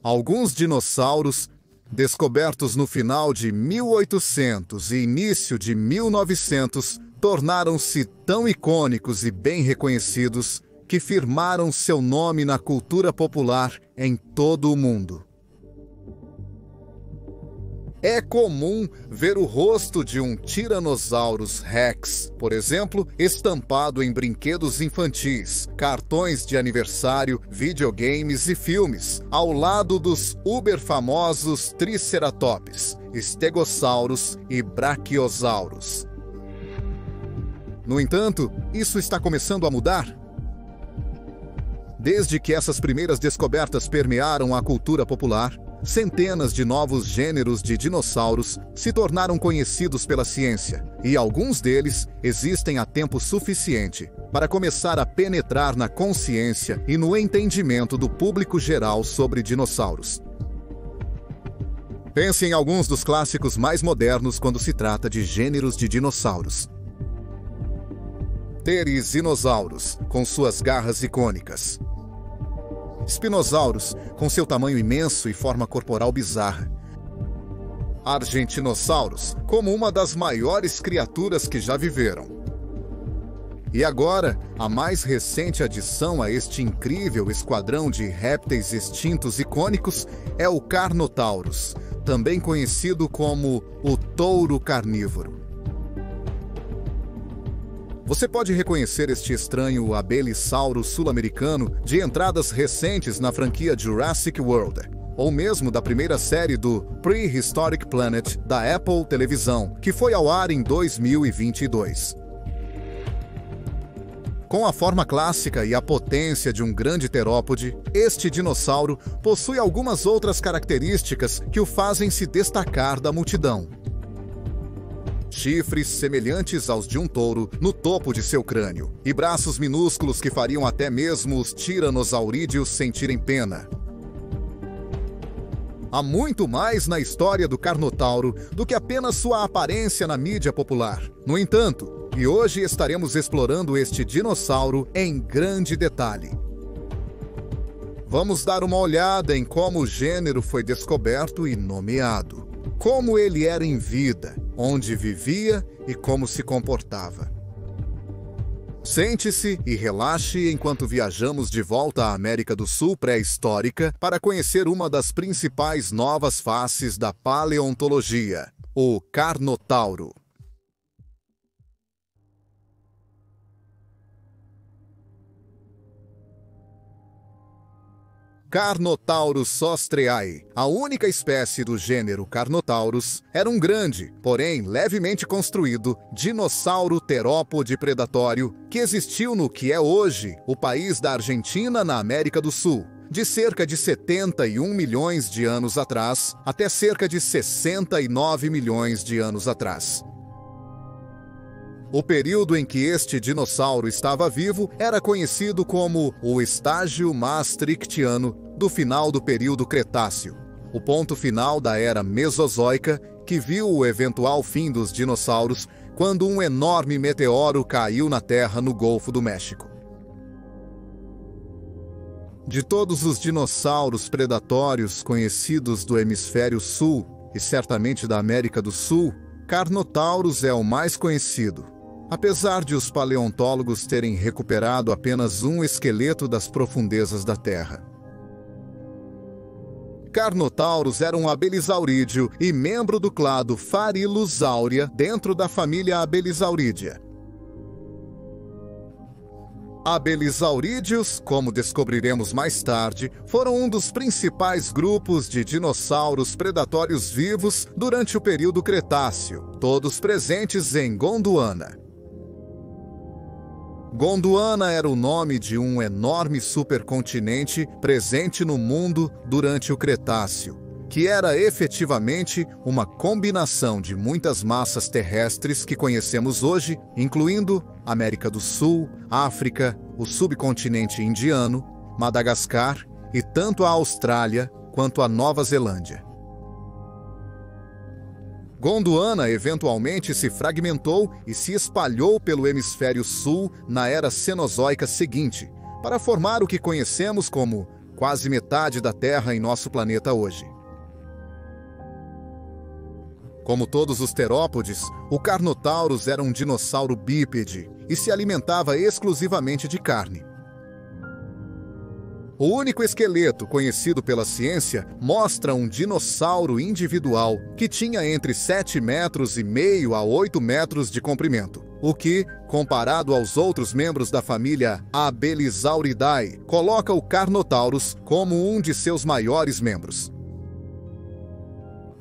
Alguns dinossauros, descobertos no final de 1800 e início de 1900, tornaram-se tão icônicos e bem reconhecidos que firmaram seu nome na cultura popular em todo o mundo. É comum ver o rosto de um Tyrannosaurus Rex, por exemplo, estampado em brinquedos infantis, cartões de aniversário, videogames e filmes, ao lado dos uber-famosos Triceratops, Stegosaurus e Brachiosaurus. No entanto, isso está começando a mudar. Desde que essas primeiras descobertas permearam a cultura popular, centenas de novos gêneros de dinossauros se tornaram conhecidos pela ciência, e alguns deles existem há tempo suficiente para começar a penetrar na consciência e no entendimento do público geral sobre dinossauros. Pense em alguns dos clássicos mais modernos quando se trata de gêneros de dinossauros. Therizinosaurus, com suas garras icônicas. Spinosaurus, com seu tamanho imenso e forma corporal bizarra. Argentinosaurus, como uma das maiores criaturas que já viveram. E agora, a mais recente adição a este incrível esquadrão de répteis extintos icônicos é o Carnotaurus, também conhecido como o touro carnívoro. Você pode reconhecer este estranho abelisauro sul-americano de entradas recentes na franquia Jurassic World, ou mesmo da primeira série do Prehistoric Planet da Apple Televisão, que foi ao ar em 2022. Com a forma clássica e a potência de um grande terópode, este dinossauro possui algumas outras características que o fazem se destacar da multidão. Chifres semelhantes aos de um touro no topo de seu crânio, e braços minúsculos que fariam até mesmo os tiranosaurídeos sentirem pena. Há muito mais na história do Carnotauro do que apenas sua aparência na mídia popular. No entanto, e hoje estaremos explorando este dinossauro em grande detalhe. Vamos dar uma olhada em como o gênero foi descoberto e nomeado, como ele era em vida, onde vivia e como se comportava. Sente-se e relaxe enquanto viajamos de volta à América do Sul pré-histórica para conhecer uma das principais novas faces da paleontologia, o Carnotauro. Carnotaurus sostreae, a única espécie do gênero Carnotaurus, era um grande, porém levemente construído, dinossauro terópode predatório que existiu no que é hoje o país da Argentina na América do Sul, de cerca de 71 milhões de anos atrás até cerca de 69 milhões de anos atrás. O período em que este dinossauro estava vivo era conhecido como o estágio maastrichtiano do final do período Cretáceo, o ponto final da era Mesozoica que viu o eventual fim dos dinossauros quando um enorme meteoro caiu na Terra no Golfo do México. De todos os dinossauros predatórios conhecidos do hemisfério sul e certamente da América do Sul, Carnotaurus é o mais conhecido. Apesar de os paleontólogos terem recuperado apenas um esqueleto das profundezas da Terra. Carnotaurus era um abelisaurídeo e membro do clado Farilosauria dentro da família Abelisauridae. Abelisaurídeos, como descobriremos mais tarde, foram um dos principais grupos de dinossauros predatórios vivos durante o período Cretáceo, todos presentes em Gondwana. Gondwana era o nome de um enorme supercontinente presente no mundo durante o Cretáceo, que era efetivamente uma combinação de muitas massas terrestres que conhecemos hoje, incluindo América do Sul, África, o subcontinente indiano, Madagascar e tanto a Austrália quanto a Nova Zelândia. Gondwana eventualmente se fragmentou e se espalhou pelo hemisfério sul na era Cenozoica seguinte, para formar o que conhecemos como quase metade da Terra em nosso planeta hoje. Como todos os terópodes, o Carnotaurus era um dinossauro bípede e se alimentava exclusivamente de carne. O único esqueleto conhecido pela ciência mostra um dinossauro individual que tinha entre 7,5 metros a 8 metros de comprimento, o que, comparado aos outros membros da família Abelisauridae, coloca o Carnotaurus como um de seus maiores membros.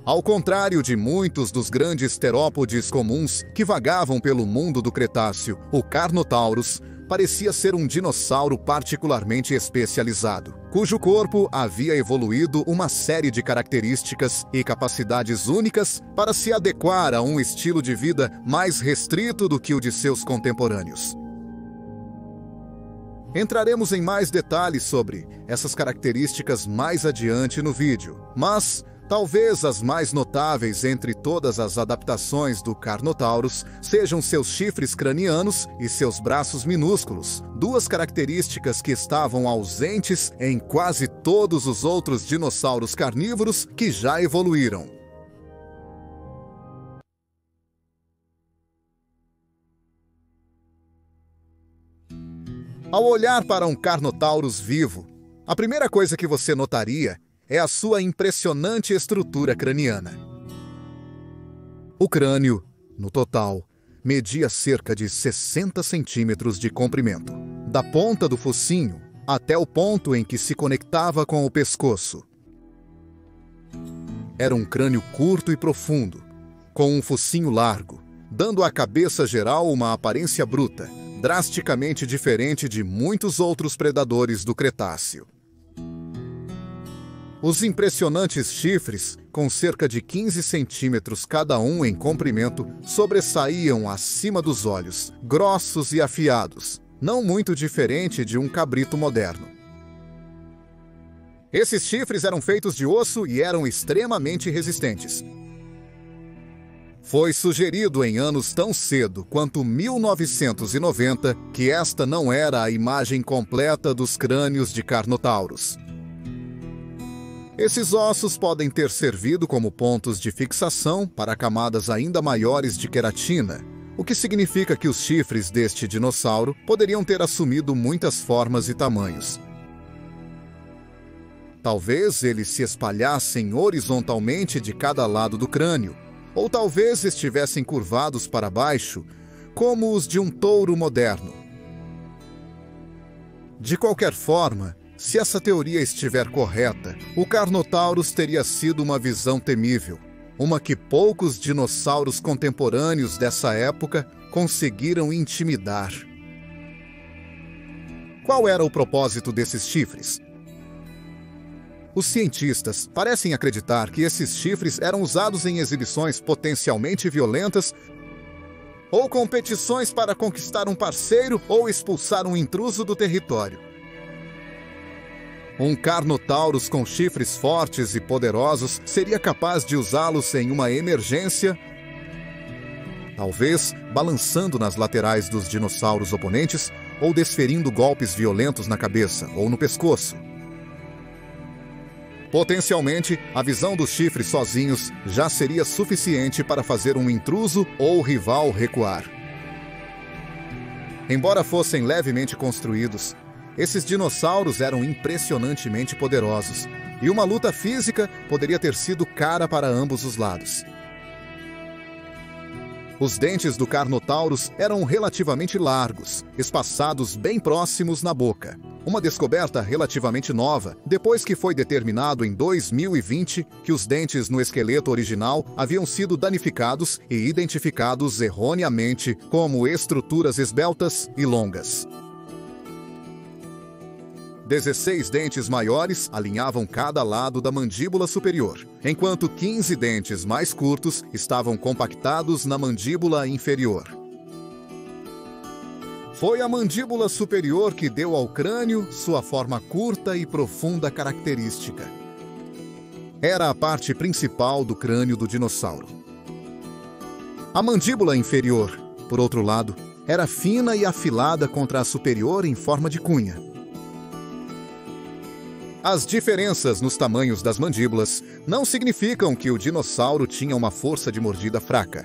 Ao contrário de muitos dos grandes terópodes comuns que vagavam pelo mundo do Cretáceo, o Carnotaurus parecia ser um dinossauro particularmente especializado, cujo corpo havia evoluído uma série de características e capacidades únicas para se adequar a um estilo de vida mais restrito do que o de seus contemporâneos. Entraremos em mais detalhes sobre essas características mais adiante no vídeo, mas talvez as mais notáveis entre todas as adaptações do Carnotaurus sejam seus chifres cranianos e seus braços minúsculos, duas características que estavam ausentes em quase todos os outros dinossauros carnívoros que já evoluíram. Ao olhar para um Carnotaurus vivo, a primeira coisa que você notaria é a sua impressionante estrutura craniana. O crânio, no total, media cerca de 60 centímetros de comprimento, da ponta do focinho até o ponto em que se conectava com o pescoço. Era um crânio curto e profundo, com um focinho largo, dando à cabeça geral uma aparência bruta, drasticamente diferente de muitos outros predadores do Cretáceo. Os impressionantes chifres, com cerca de 15 centímetros cada um em comprimento, sobressaíam acima dos olhos, grossos e afiados, não muito diferente de um cabrito moderno. Esses chifres eram feitos de osso e eram extremamente resistentes. Foi sugerido em anos tão cedo quanto 1990 que esta não era a imagem completa dos crânios de Carnotaurus. Esses ossos podem ter servido como pontos de fixação para camadas ainda maiores de queratina, o que significa que os chifres deste dinossauro poderiam ter assumido muitas formas e tamanhos. Talvez eles se espalhassem horizontalmente de cada lado do crânio, ou talvez estivessem curvados para baixo, como os de um touro moderno. De qualquer forma, se essa teoria estiver correta, o Carnotaurus teria sido uma visão temível, uma que poucos dinossauros contemporâneos dessa época conseguiram intimidar. Qual era o propósito desses chifres? Os cientistas parecem acreditar que esses chifres eram usados em exibições potencialmente violentas ou competições para conquistar um parceiro ou expulsar um intruso do território. Um Carnotaurus com chifres fortes e poderosos seria capaz de usá-los em uma emergência, talvez balançando nas laterais dos dinossauros oponentes ou desferindo golpes violentos na cabeça ou no pescoço. Potencialmente, a visão dos chifres sozinhos já seria suficiente para fazer um intruso ou rival recuar. Embora fossem levemente construídos, esses dinossauros eram impressionantemente poderosos, e uma luta física poderia ter sido cara para ambos os lados. Os dentes do Carnotaurus eram relativamente largos, espaçados bem próximos na boca. Uma descoberta relativamente nova, depois que foi determinado em 2020 que os dentes no esqueleto original haviam sido danificados e identificados erroneamente como estruturas esbeltas e longas. 16 dentes maiores alinhavam cada lado da mandíbula superior, enquanto 15 dentes mais curtos estavam compactados na mandíbula inferior. Foi a mandíbula superior que deu ao crânio sua forma curta e profunda característica. Era a parte principal do crânio do dinossauro. A mandíbula inferior, por outro lado, era fina e afilada contra a superior em forma de cunha. As diferenças nos tamanhos das mandíbulas não significam que o dinossauro tinha uma força de mordida fraca.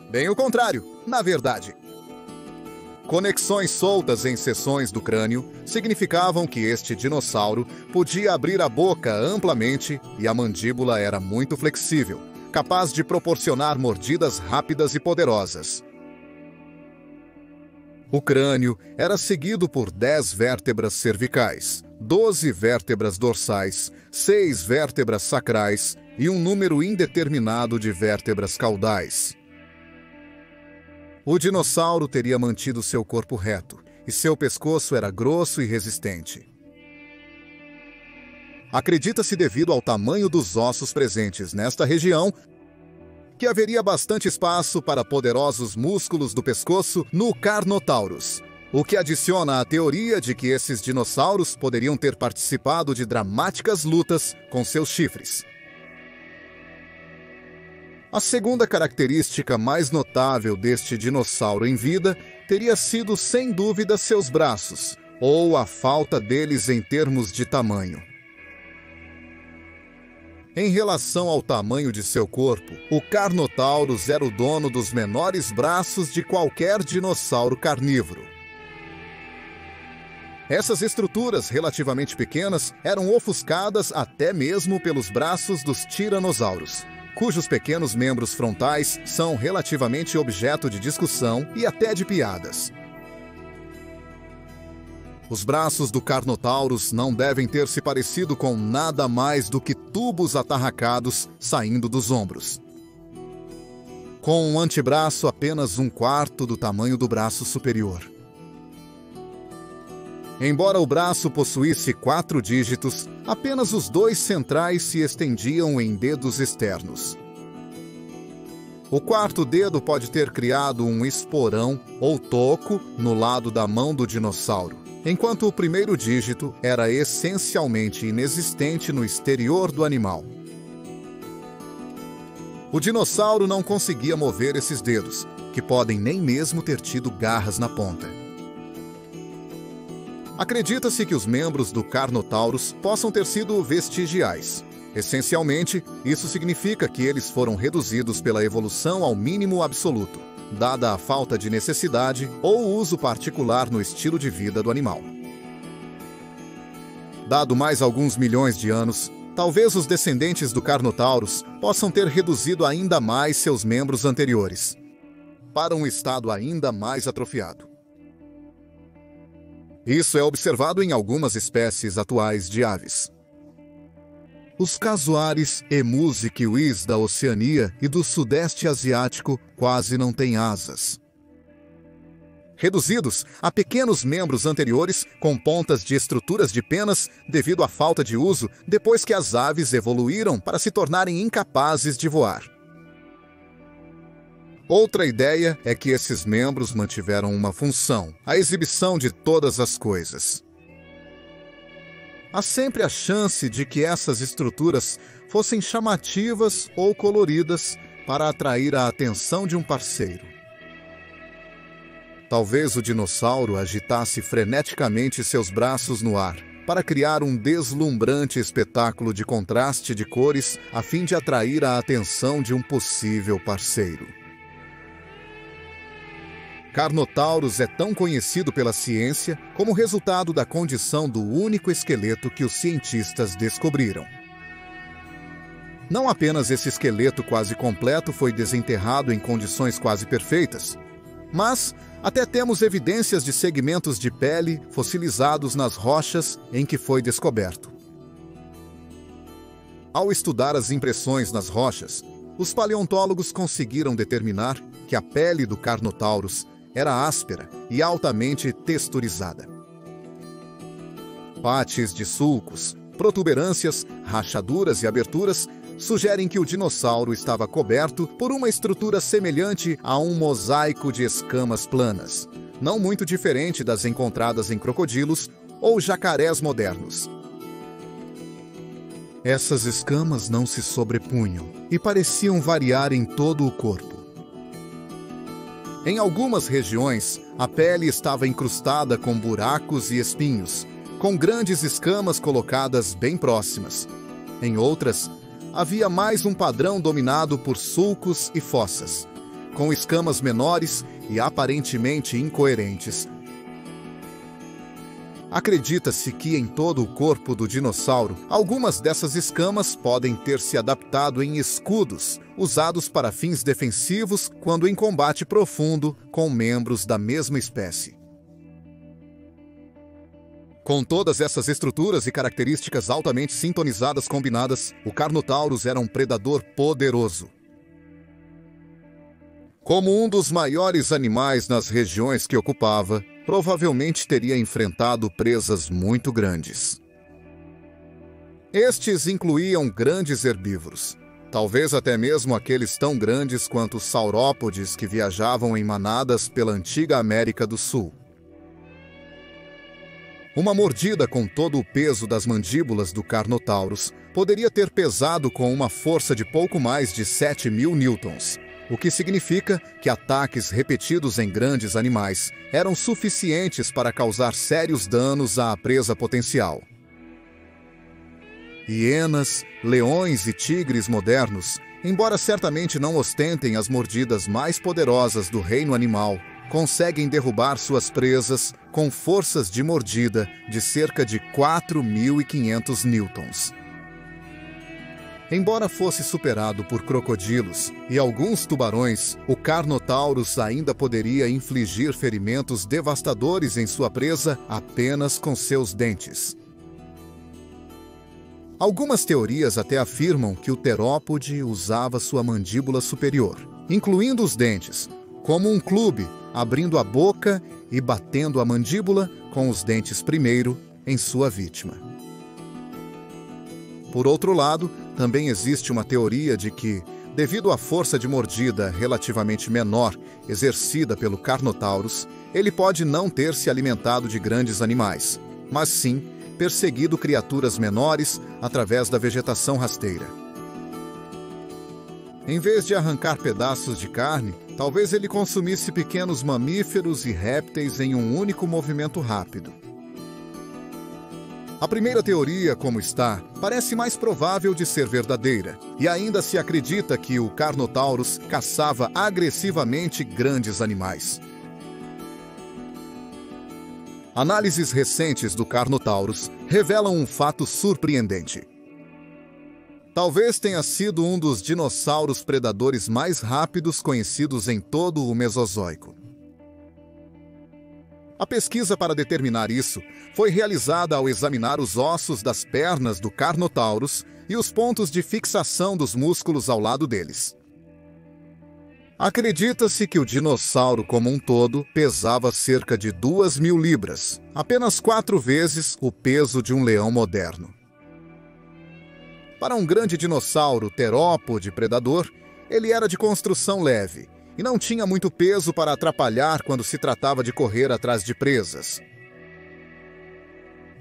Bem o contrário, na verdade. Conexões soltas em seções do crânio significavam que este dinossauro podia abrir a boca amplamente e a mandíbula era muito flexível, capaz de proporcionar mordidas rápidas e poderosas. O crânio era seguido por 10 vértebras cervicais, 12 vértebras dorsais, 6 vértebras sacrais e um número indeterminado de vértebras caudais. O dinossauro teria mantido seu corpo reto, e seu pescoço era grosso e resistente. Acredita-se, devido ao tamanho dos ossos presentes nesta região, que haveria bastante espaço para poderosos músculos do pescoço no Carnotaurus, o que adiciona à teoria de que esses dinossauros poderiam ter participado de dramáticas lutas com seus chifres. A segunda característica mais notável deste dinossauro em vida teria sido, sem dúvida, seus braços, ou a falta deles em termos de tamanho. Em relação ao tamanho de seu corpo, o Carnotaurus era o dono dos menores braços de qualquer dinossauro carnívoro. Essas estruturas relativamente pequenas eram ofuscadas até mesmo pelos braços dos tiranossauros, cujos pequenos membros frontais são relativamente objeto de discussão e até de piadas. Os braços do Carnotaurus não devem ter se parecido com nada mais do que tubos atarracados saindo dos ombros. Com um antebraço apenas 1/4 do tamanho do braço superior. Embora o braço possuísse 4 dígitos, apenas os 2 centrais se estendiam em dedos externos. O 4º dedo pode ter criado um esporão ou toco no lado da mão do dinossauro, enquanto o primeiro dígito era essencialmente inexistente no exterior do animal. O dinossauro não conseguia mover esses dedos, que podem nem mesmo ter tido garras na ponta. Acredita-se que os membros do Carnotaurus possam ter sido vestigiais. Essencialmente, isso significa que eles foram reduzidos pela evolução ao mínimo absoluto, dada a falta de necessidade ou uso particular no estilo de vida do animal. Dado mais alguns milhões de anos, talvez os descendentes do Carnotaurus possam ter reduzido ainda mais seus membros anteriores, para um estado ainda mais atrofiado. Isso é observado em algumas espécies atuais de aves. Os casuares, emus e kiwis da Oceania e do Sudeste Asiático quase não têm asas. Reduzidos a pequenos membros anteriores com pontas de estruturas de penas devido à falta de uso depois que as aves evoluíram para se tornarem incapazes de voar. Outra ideia é que esses membros mantiveram uma função, a exibição de todas as coisas. Há sempre a chance de que essas estruturas fossem chamativas ou coloridas para atrair a atenção de um parceiro. Talvez o dinossauro agitasse freneticamente seus braços no ar, para criar um deslumbrante espetáculo de contraste de cores a fim de atrair a atenção de um possível parceiro. Carnotaurus é tão conhecido pela ciência como resultado da condição do único esqueleto que os cientistas descobriram. Não apenas esse esqueleto quase completo foi desenterrado em condições quase perfeitas, mas até temos evidências de segmentos de pele fossilizados nas rochas em que foi descoberto. Ao estudar as impressões nas rochas, os paleontólogos conseguiram determinar que a pele do Carnotaurus era áspera e altamente texturizada. Partes de sulcos, protuberâncias, rachaduras e aberturas sugerem que o dinossauro estava coberto por uma estrutura semelhante a um mosaico de escamas planas, não muito diferente das encontradas em crocodilos ou jacarés modernos. Essas escamas não se sobrepunham e pareciam variar em todo o corpo. Em algumas regiões, a pele estava incrustada com buracos e espinhos, com grandes escamas colocadas bem próximas. Em outras, havia mais um padrão dominado por sulcos e fossas, com escamas menores e aparentemente incoerentes. Acredita-se que em todo o corpo do dinossauro, algumas dessas escamas podem ter se adaptado em escudos, usados para fins defensivos quando em combate profundo com membros da mesma espécie. Com todas essas estruturas e características altamente sintonizadas combinadas, o Carnotaurus era um predador poderoso. Como um dos maiores animais nas regiões que ocupava, provavelmente teria enfrentado presas muito grandes. Estes incluíam grandes herbívoros, talvez até mesmo aqueles tão grandes quanto os saurópodes que viajavam em manadas pela antiga América do Sul. Uma mordida com todo o peso das mandíbulas do Carnotaurus poderia ter pesado com uma força de pouco mais de 7.000 newtons, o que significa que ataques repetidos em grandes animais eram suficientes para causar sérios danos à presa potencial. Hienas, leões e tigres modernos, embora certamente não ostentem as mordidas mais poderosas do reino animal, conseguem derrubar suas presas com forças de mordida de cerca de 4.500 newtons. Embora fosse superado por crocodilos e alguns tubarões, o Carnotaurus ainda poderia infligir ferimentos devastadores em sua presa apenas com seus dentes. Algumas teorias até afirmam que o terópode usava sua mandíbula superior, incluindo os dentes, como um clube, abrindo a boca e batendo a mandíbula com os dentes primeiro em sua vítima. Por outro lado, também existe uma teoria de que, devido à força de mordida relativamente menor exercida pelo Carnotaurus, ele pode não ter se alimentado de grandes animais, mas sim perseguido criaturas menores através da vegetação rasteira. Em vez de arrancar pedaços de carne, talvez ele consumisse pequenos mamíferos e répteis em um único movimento rápido. A primeira teoria, como está, parece mais provável de ser verdadeira, e ainda se acredita que o Carnotaurus caçava agressivamente grandes animais. Análises recentes do Carnotaurus revelam um fato surpreendente. Talvez tenha sido um dos dinossauros predadores mais rápidos conhecidos em todo o Mesozoico. A pesquisa para determinar isso foi realizada ao examinar os ossos das pernas do Carnotaurus e os pontos de fixação dos músculos ao lado deles. Acredita-se que o dinossauro como um todo pesava cerca de 2.000 libras, apenas 4 vezes o peso de um leão moderno. Para um grande dinossauro terópode predador, ele era de construção leve e não tinha muito peso para atrapalhar quando se tratava de correr atrás de presas.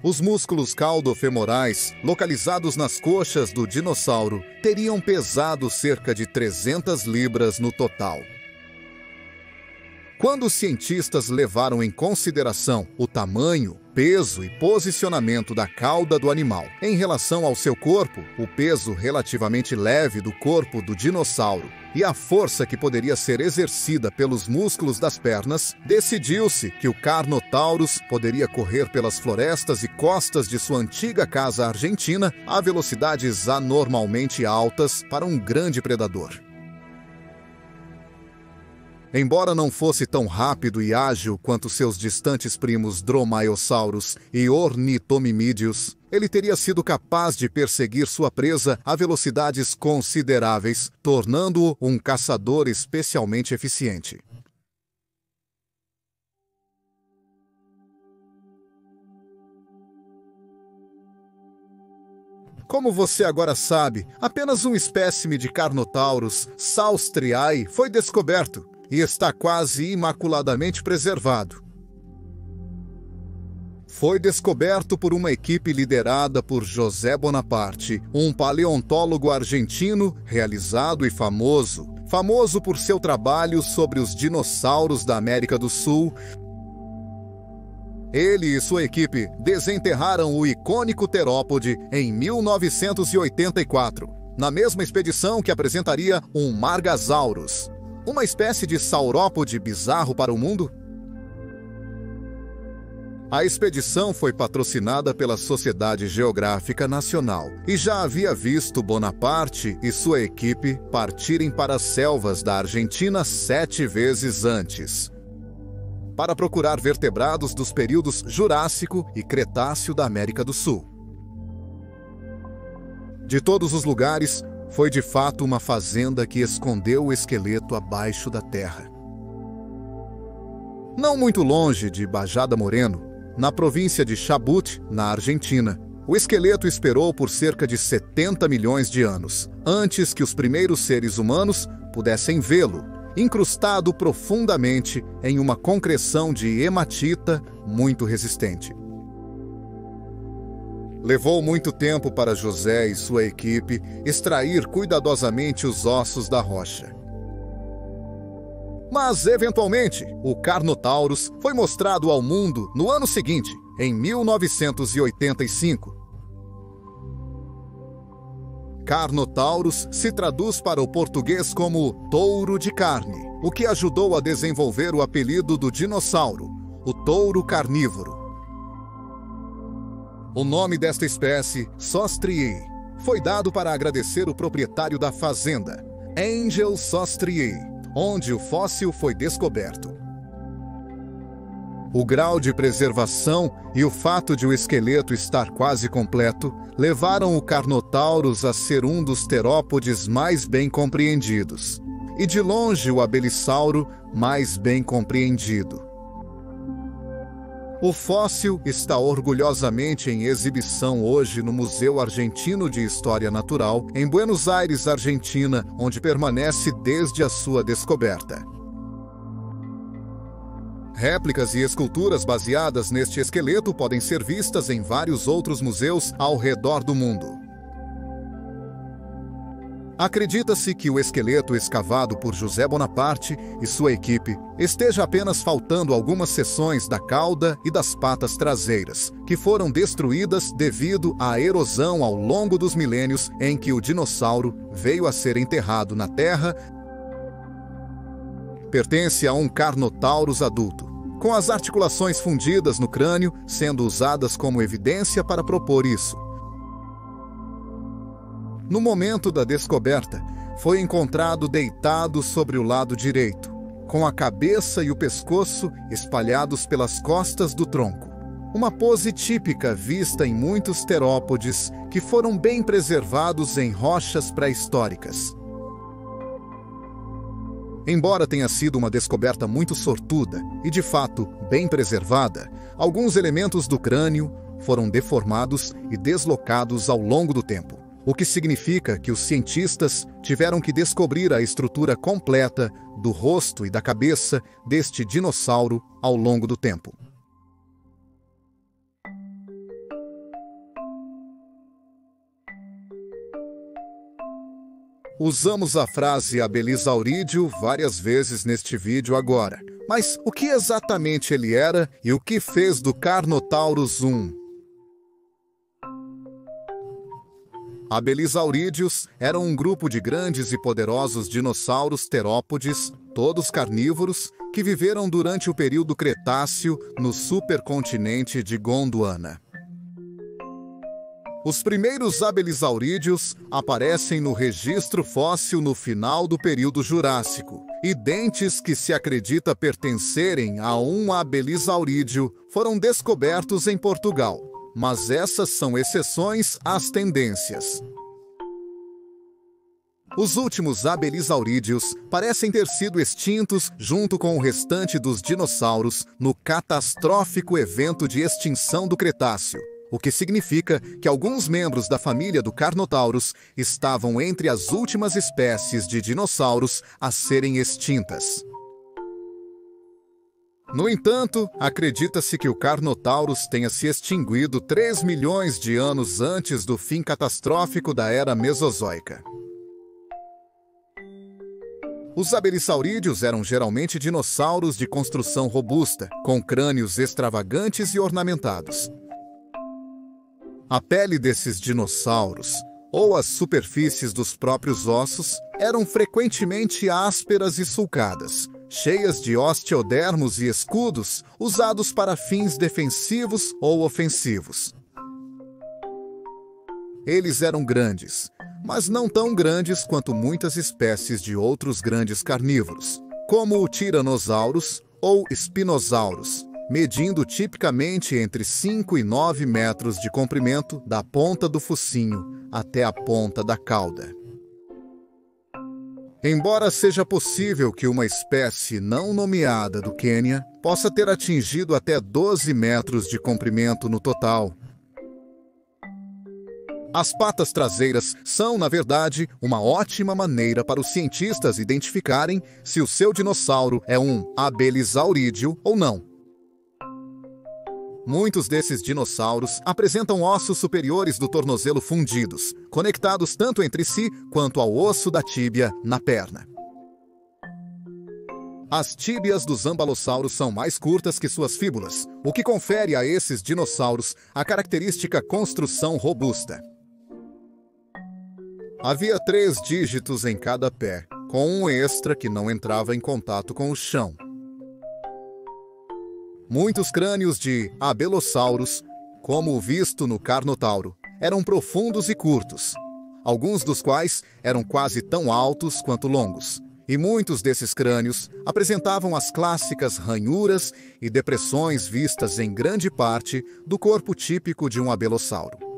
Os músculos caudofemorais, localizados nas coxas do dinossauro, teriam pesado cerca de 300 libras no total. Quando os cientistas levaram em consideração o tamanho, peso e posicionamento da cauda do animal em relação ao seu corpo, o peso relativamente leve do corpo do dinossauro e a força que poderia ser exercida pelos músculos das pernas, decidiu-se que o Carnotaurus poderia correr pelas florestas e costas de sua antiga casa argentina a velocidades anormalmente altas para um grande predador. Embora não fosse tão rápido e ágil quanto seus distantes primos Dromaeosaurus e Ornitomimídeos, ele teria sido capaz de perseguir sua presa a velocidades consideráveis, tornando-o um caçador especialmente eficiente. Como você agora sabe, apenas um espécime de Carnotaurus saustriae foi descoberto e está quase imaculadamente preservado. Foi descoberto por uma equipe liderada por José Bonaparte, um paleontólogo argentino realizado e famoso por seu trabalho sobre os dinossauros da América do Sul Ele e sua equipe desenterraram o icônico terópode em 1984, na mesma expedição que apresentaria um Margasaurus, uma espécie de saurópode bizarro para o mundo. A expedição foi patrocinada pela Sociedade Geográfica Nacional e já havia visto Bonaparte e sua equipe partirem para as selvas da Argentina 7 vezes antes, para procurar vertebrados dos períodos Jurássico e Cretáceo da América do Sul. De todos os lugares, foi de fato uma fazenda que escondeu o esqueleto abaixo da terra. Não muito longe de Bajada Moreno, na província de Chubut, na Argentina, o esqueleto esperou por cerca de 70 milhões de anos, antes que os primeiros seres humanos pudessem vê-lo, incrustado profundamente em uma concreção de hematita muito resistente. Levou muito tempo para José e sua equipe extrair cuidadosamente os ossos da rocha. Mas, eventualmente, o Carnotaurus foi mostrado ao mundo no ano seguinte, em 1985. Carnotaurus se traduz para o português como touro de carne, o que ajudou a desenvolver o apelido do dinossauro, o touro carnívoro. O nome desta espécie, Sostriae, foi dado para agradecer o proprietário da fazenda, Angel Sostriae, onde o fóssil foi descoberto. O grau de preservação e o fato de o esqueleto estar quase completo levaram o Carnotaurus a ser um dos terópodes mais bem compreendidos, e de longe o Abelisauro mais bem compreendido. O fóssil está orgulhosamente em exibição hoje no Museu Argentino de História Natural, em Buenos Aires, Argentina, onde permanece desde a sua descoberta. Réplicas e esculturas baseadas neste esqueleto podem ser vistas em vários outros museus ao redor do mundo. Acredita-se que o esqueleto escavado por José Bonaparte e sua equipe esteja apenas faltando algumas seções da cauda e das patas traseiras, que foram destruídas devido à erosão ao longo dos milênios em que o dinossauro veio a ser enterrado na terra. Pertence a um Carnotaurus adulto, com as articulações fundidas no crânio sendo usadas como evidência para propor isso. No momento da descoberta, foi encontrado deitado sobre o lado direito, com a cabeça e o pescoço espalhados pelas costas do tronco. Uma pose típica vista em muitos terópodes que foram bem preservados em rochas pré-históricas. Embora tenha sido uma descoberta muito sortuda e, de fato, bem preservada, alguns elementos do crânio foram deformados e deslocados ao longo do tempo, o que significa que os cientistas tiveram que descobrir a estrutura completa do rosto e da cabeça deste dinossauro ao longo do tempo. Usamos a frase Abelisaurídeo várias vezes neste vídeo agora, mas o que exatamente ele era e o que fez do Carnotaurus um? Abelisaurídeos eram um grupo de grandes e poderosos dinossauros terópodes, todos carnívoros, que viveram durante o período Cretáceo no supercontinente de Gondwana. Os primeiros abelisaurídeos aparecem no registro fóssil no final do período Jurássico, e dentes que se acredita pertencerem a um abelisaurídeo foram descobertos em Portugal. Mas essas são exceções às tendências. Os últimos abelisaurídeos parecem ter sido extintos junto com o restante dos dinossauros no catastrófico evento de extinção do Cretáceo, o que significa que alguns membros da família do Carnotaurus estavam entre as últimas espécies de dinossauros a serem extintas. No entanto, acredita-se que o Carnotaurus tenha se extinguido 3 milhões de anos antes do fim catastrófico da Era Mesozoica. Os abelissaurídeos eram geralmente dinossauros de construção robusta, com crânios extravagantes e ornamentados. A pele desses dinossauros, ou as superfícies dos próprios ossos, eram frequentemente ásperas e sulcadas, cheias de osteodermos e escudos usados para fins defensivos ou ofensivos. Eles eram grandes, mas não tão grandes quanto muitas espécies de outros grandes carnívoros, como o Tyrannosaurus ou Spinosaurus, medindo tipicamente entre 5 e 9 metros de comprimento da ponta do focinho até a ponta da cauda. Embora seja possível que uma espécie não nomeada do Quênia possa ter atingido até 12 metros de comprimento no total, as patas traseiras são, na verdade, uma ótima maneira para os cientistas identificarem se o seu dinossauro é um abelissaurídeo ou não. Muitos desses dinossauros apresentam ossos superiores do tornozelo fundidos, conectados tanto entre si quanto ao osso da tíbia na perna. As tíbias dos ambalossauros são mais curtas que suas fíbulas, o que confere a esses dinossauros a característica construção robusta. Havia 3 dígitos em cada pé, com um extra que não entrava em contato com o chão. Muitos crânios de abelossauros, como o visto no Carnotauro, eram profundos e curtos, alguns dos quais eram quase tão altos quanto longos, e muitos desses crânios apresentavam as clássicas ranhuras e depressões vistas em grande parte do corpo típico de um abelossauro.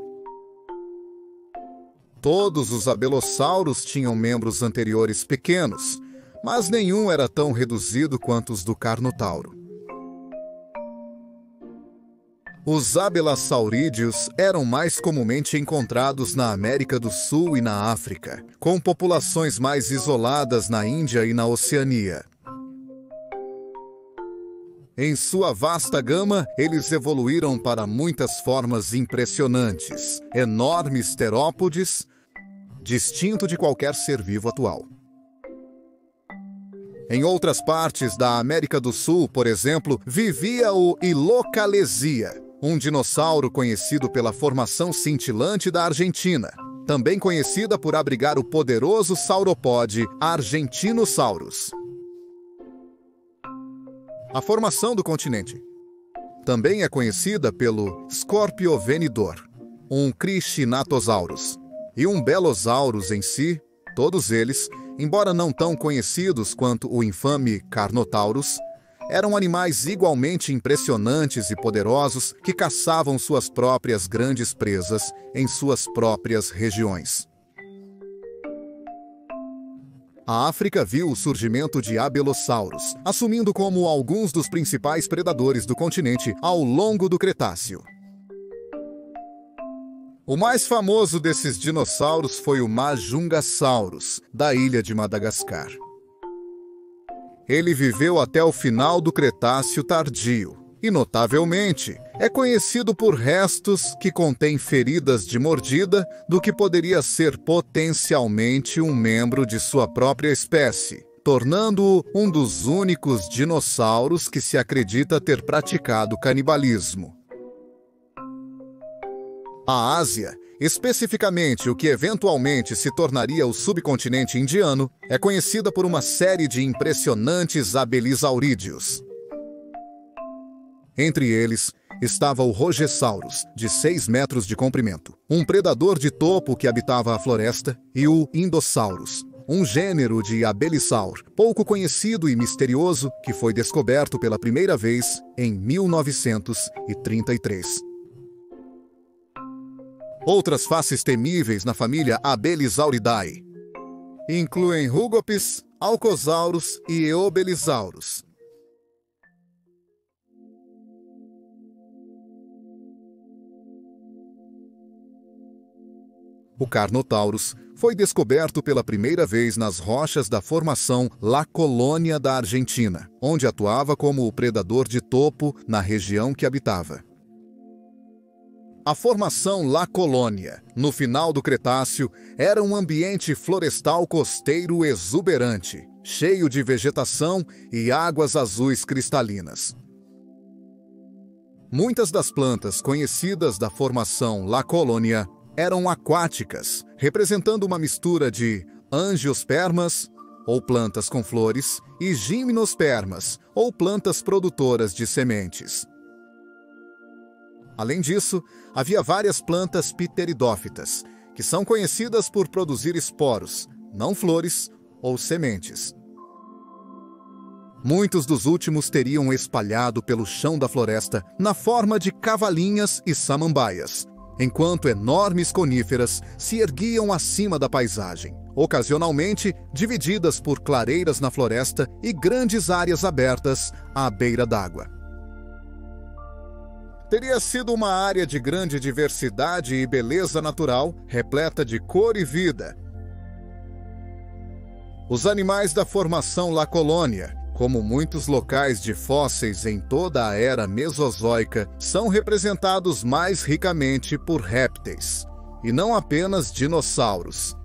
Todos os abelossauros tinham membros anteriores pequenos, mas nenhum era tão reduzido quanto os do Carnotauro. Os abelassaurídeos eram mais comumente encontrados na América do Sul e na África, com populações mais isoladas na Índia e na Oceania. Em sua vasta gama, eles evoluíram para muitas formas impressionantes, enormes terópodes, distinto de qualquer ser vivo atual. Em outras partes da América do Sul, por exemplo, vivia o Ilocalesia, um dinossauro conhecido pela formação cintilante da Argentina, também conhecida por abrigar o poderoso sauropode Argentinosaurus. A formação do continente também é conhecida pelo Scorpiovenidor, um Crichinatosaurus, e um Belosaurus em si, todos eles, embora não tão conhecidos quanto o infame Carnotaurus, eram animais igualmente impressionantes e poderosos que caçavam suas próprias grandes presas em suas próprias regiões. A África viu o surgimento de abelossauros, assumindo como alguns dos principais predadores do continente ao longo do Cretáceo. O mais famoso desses dinossauros foi o Majungasaurus, da ilha de Madagascar. Ele viveu até o final do Cretáceo tardio e, notavelmente, é conhecido por restos que contêm feridas de mordida do que poderia ser potencialmente um membro de sua própria espécie, tornando-o um dos únicos dinossauros que se acredita ter praticado canibalismo. A Ásia, especificamente o que eventualmente se tornaria o subcontinente indiano, é conhecida por uma série de impressionantes abelissaurídeos. Entre eles estava o Rogesaurus, de 6 metros de comprimento, um predador de topo que habitava a floresta, e o Indosaurus, um gênero de abelisaur, pouco conhecido e misterioso, que foi descoberto pela primeira vez em 1933. Outras faces temíveis na família Abelisauridae incluem Rugopis, Alcosaurus e Eobelisaurus. O Carnotaurus foi descoberto pela primeira vez nas rochas da formação La Colônia da Argentina, onde atuava como o predador de topo na região que habitava. A formação La Colônia, no final do Cretáceo, era um ambiente florestal costeiro exuberante, cheio de vegetação e águas azuis cristalinas. Muitas das plantas conhecidas da formação La Colonia eram aquáticas, representando uma mistura de angiospermas, ou plantas com flores, e gimnospermas, ou plantas produtoras de sementes. Além disso, havia várias plantas pteridófitas, que são conhecidas por produzir esporos, não flores ou sementes. Muitos dos últimos teriam espalhado pelo chão da floresta na forma de cavalinhas e samambaias, enquanto enormes coníferas se erguiam acima da paisagem, ocasionalmente divididas por clareiras na floresta e grandes áreas abertas à beira d'água. Teria sido uma área de grande diversidade e beleza natural, repleta de cor e vida. Os animais da formação La Colonia, como muitos locais de fósseis em toda a era mesozoica, são representados mais ricamente por répteis, e não apenas dinossauros.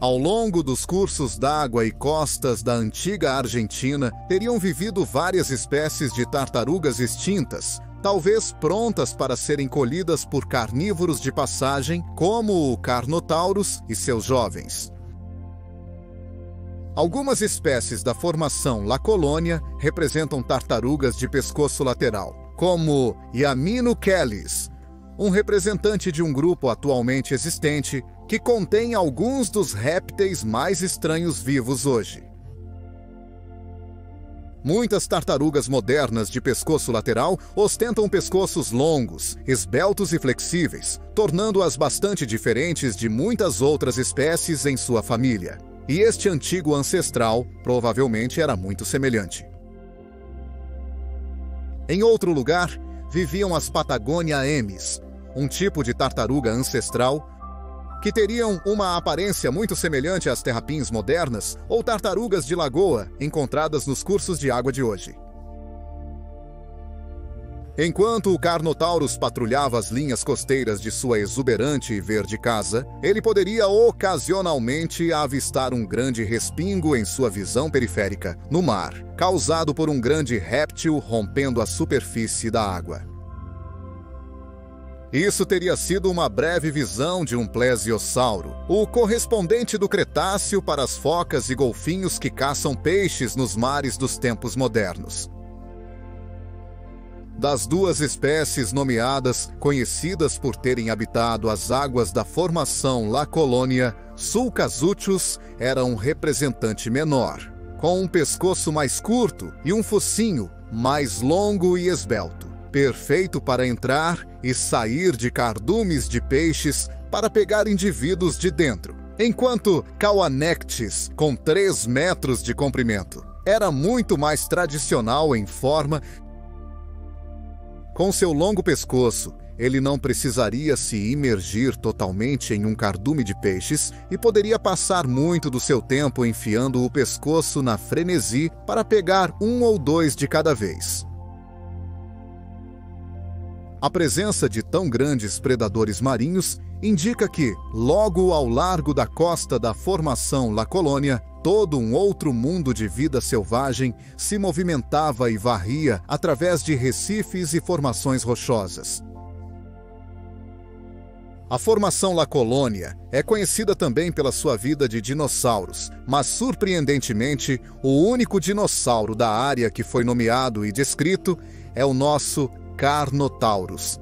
Ao longo dos cursos d'água e costas da antiga Argentina, teriam vivido várias espécies de tartarugas extintas, talvez prontas para serem colhidas por carnívoros de passagem, como o Carnotaurus e seus jovens. Algumas espécies da formação La Colonia representam tartarugas de pescoço lateral, como Iaminochelis, um representante de um grupo atualmente existente que contém alguns dos répteis mais estranhos vivos hoje. Muitas tartarugas modernas de pescoço lateral ostentam pescoços longos, esbeltos e flexíveis, tornando-as bastante diferentes de muitas outras espécies em sua família. E este antigo ancestral provavelmente era muito semelhante. Em outro lugar, viviam as Patagonia emis, um tipo de tartaruga ancestral que teriam uma aparência muito semelhante às terrapins modernas ou tartarugas de lagoa encontradas nos cursos de água de hoje. Enquanto o Carnotaurus patrulhava as linhas costeiras de sua exuberante e verde casa, ele poderia ocasionalmente avistar um grande respingo em sua visão periférica, no mar, causado por um grande réptil rompendo a superfície da água. Isso teria sido uma breve visão de um plesiosauro, o correspondente do Cretáceo para as focas e golfinhos que caçam peixes nos mares dos tempos modernos. Das duas espécies nomeadas, conhecidas por terem habitado as águas da formação La Colonia, Sulcasuchus era um representante menor, com um pescoço mais curto e um focinho mais longo e esbelto, perfeito para entrar e sair de cardumes de peixes para pegar indivíduos de dentro, enquanto Kauanectes, com 3 metros de comprimento, era muito mais tradicional em forma. Com seu longo pescoço, ele não precisaria se imergir totalmente em um cardume de peixes e poderia passar muito do seu tempo enfiando o pescoço na frenesi para pegar 1 ou 2 de cada vez. A presença de tão grandes predadores marinhos indica que, logo ao largo da costa da formação La Colonia, todo um outro mundo de vida selvagem se movimentava e varria através de recifes e formações rochosas. A formação La Colonia é conhecida também pela sua vida de dinossauros, mas surpreendentemente, o único dinossauro da área que foi nomeado e descrito é o nosso Carnotaurus.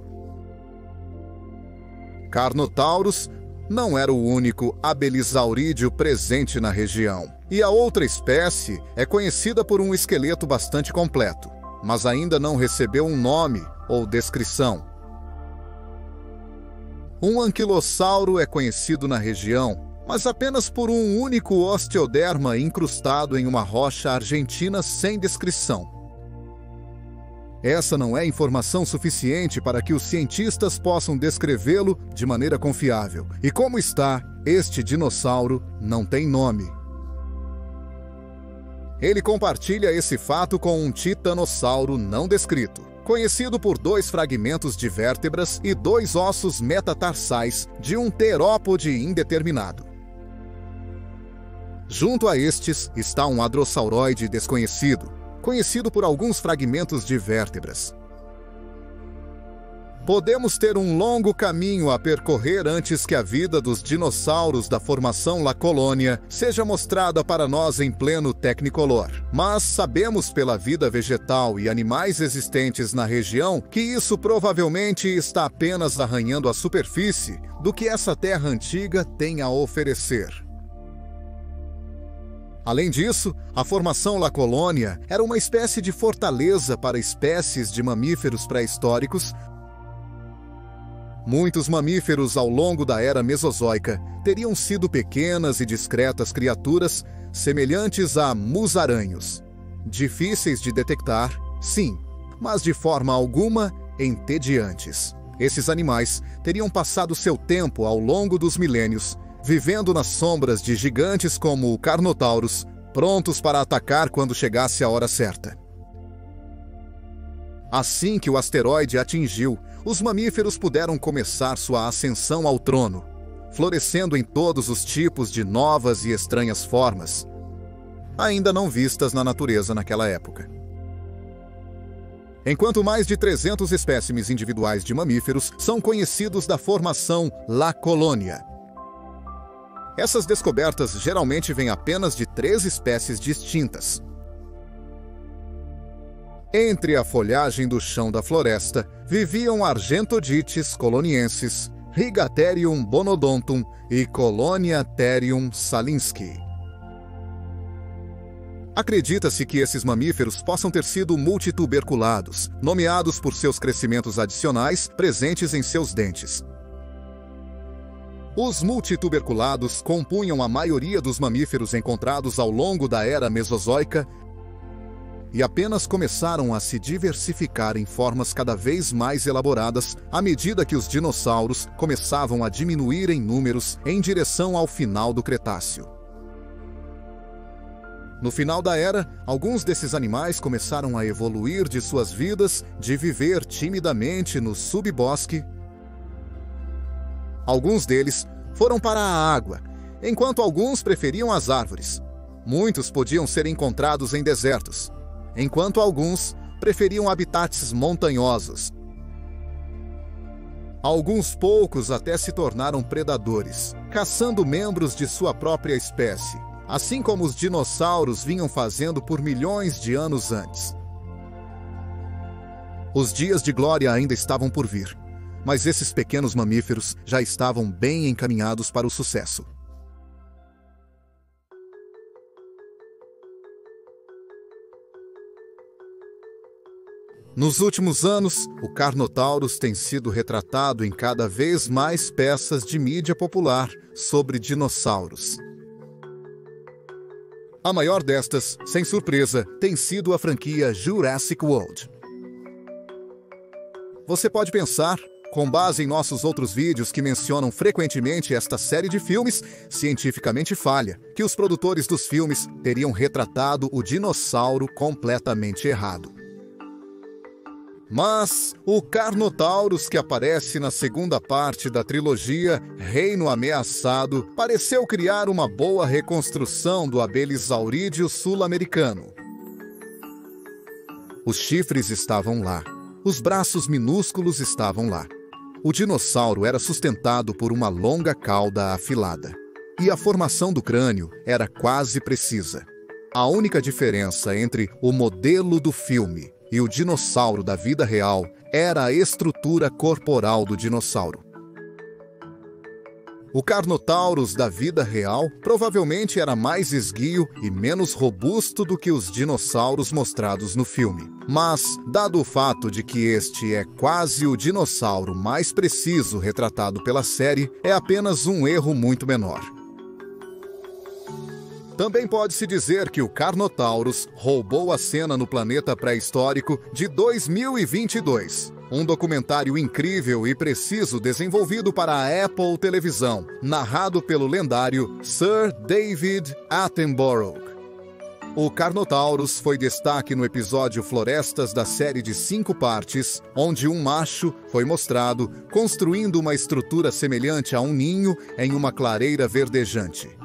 Carnotaurus não era o único abelisaurídeo presente na região, e a outra espécie é conhecida por um esqueleto bastante completo, mas ainda não recebeu um nome ou descrição. Um anquilossauro é conhecido na região, mas apenas por um único osteoderma incrustado em uma rocha argentina sem descrição. Essa não é informação suficiente para que os cientistas possam descrevê-lo de maneira confiável. E como está, este dinossauro não tem nome. Ele compartilha esse fato com um titanossauro não descrito, conhecido por 2 fragmentos de vértebras e 2 ossos metatarsais de um terópode indeterminado. Junto a estes está um hadrossauroide desconhecido, conhecido por alguns fragmentos de vértebras. Podemos ter um longo caminho a percorrer antes que a vida dos dinossauros da formação La Colônia seja mostrada para nós em pleno Technicolor. Mas sabemos pela vida vegetal e animais existentes na região que isso provavelmente está apenas arranhando a superfície do que essa terra antiga tem a oferecer. Além disso, a formação La Colônia era uma espécie de fortaleza para espécies de mamíferos pré-históricos. Muitos mamíferos ao longo da era Mesozoica teriam sido pequenas e discretas criaturas semelhantes a musaranhos. Difíceis de detectar, sim, mas de forma alguma entediantes. Esses animais teriam passado seu tempo ao longo dos milênios, vivendo nas sombras de gigantes como o Carnotaurus, prontos para atacar quando chegasse a hora certa. Assim que o asteroide atingiu, os mamíferos puderam começar sua ascensão ao trono, florescendo em todos os tipos de novas e estranhas formas, ainda não vistas na natureza naquela época. Enquanto mais de 300 espécimes individuais de mamíferos são conhecidos da formação La Colônia. Essas descobertas geralmente vêm apenas de 3 espécies distintas. Entre a folhagem do chão da floresta, viviam Argentodites coloniensis, Rigatherium bonodontum e Coloniatherium salinski. Acredita-se que esses mamíferos possam ter sido multituberculados, nomeados por seus crescimentos adicionais presentes em seus dentes. Os multituberculados compunham a maioria dos mamíferos encontrados ao longo da era Mesozoica e apenas começaram a se diversificar em formas cada vez mais elaboradas à medida que os dinossauros começavam a diminuir em números em direção ao final do Cretáceo. No final da era, alguns desses animais começaram a evoluir de suas vidas de viver timidamente no subbosque. Alguns deles foram para a água, enquanto alguns preferiam as árvores. Muitos podiam ser encontrados em desertos, enquanto alguns preferiam habitats montanhosos. Alguns poucos até se tornaram predadores, caçando membros de sua própria espécie, assim como os dinossauros vinham fazendo por milhões de anos antes. Os dias de glória ainda estavam por vir, mas esses pequenos mamíferos já estavam bem encaminhados para o sucesso. Nos últimos anos, o Carnotaurus tem sido retratado em cada vez mais peças de mídia popular sobre dinossauros. A maior destas, sem surpresa, tem sido a franquia Jurassic World. Você pode pensar, com base em nossos outros vídeos que mencionam frequentemente esta série de filmes, cientificamente falha, que os produtores dos filmes teriam retratado o dinossauro completamente errado. Mas o Carnotaurus que aparece na segunda parte da trilogia Reino Ameaçado pareceu criar uma boa reconstrução do Abelisaurídeo sul-americano. Os chifres estavam lá, os braços minúsculos estavam lá. O dinossauro era sustentado por uma longa cauda afilada, e a formação do crânio era quase precisa. A única diferença entre o modelo do filme e o dinossauro da vida real era a estrutura corporal do dinossauro. O Carnotaurus da vida real provavelmente era mais esguio e menos robusto do que os dinossauros mostrados no filme. Mas, dado o fato de que este é quase o dinossauro mais preciso retratado pela série, é apenas um erro muito menor. Também pode-se dizer que o Carnotaurus roubou a cena no planeta pré-histórico de 2022. Um documentário incrível e preciso desenvolvido para a Apple Televisão, narrado pelo lendário Sir David Attenborough. O Carnotaurus foi destaque no episódio Florestas da série de 5 partes, onde um macho foi mostrado construindo uma estrutura semelhante a um ninho em uma clareira verdejante.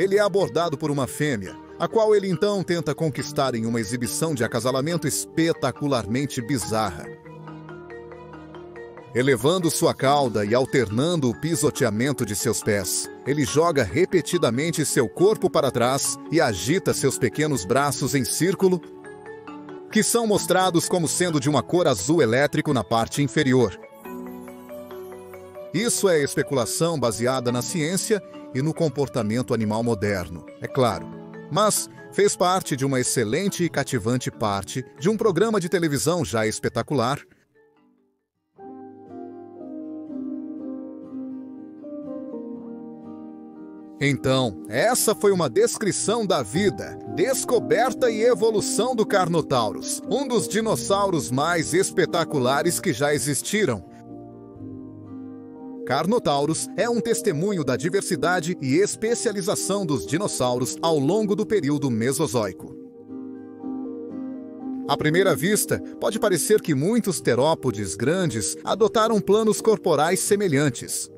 ele é abordado por uma fêmea, a qual ele então tenta conquistar em uma exibição de acasalamento espetacularmente bizarra. Elevando sua cauda e alternando o pisoteamento de seus pés, ele joga repetidamente seu corpo para trás e agita seus pequenos braços em círculo, que são mostrados como sendo de uma cor azul elétrico na parte inferior. Isso é especulação baseada na ciência e no comportamento animal moderno, é claro. Mas fez parte de uma excelente e cativante parte de um programa de televisão já espetacular. Então, essa foi uma descrição da vida, descoberta e evolução do Carnotaurus, um dos dinossauros mais espetaculares que já existiram. Carnotaurus é um testemunho da diversidade e especialização dos dinossauros ao longo do período Mesozoico. À primeira vista, pode parecer que muitos terópodes grandes adotaram planos corporais semelhantes.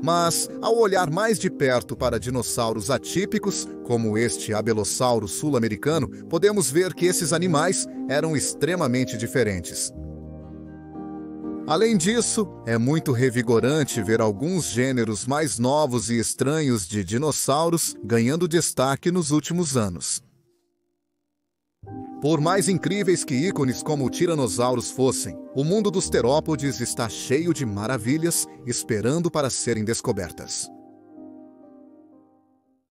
Mas, ao olhar mais de perto para dinossauros atípicos, como este abelossauro sul-americano, podemos ver que esses animais eram extremamente diferentes. Além disso, é muito revigorante ver alguns gêneros mais novos e estranhos de dinossauros ganhando destaque nos últimos anos. Por mais incríveis que ícones como o Tiranossauros fossem, o mundo dos terópodes está cheio de maravilhas esperando para serem descobertas.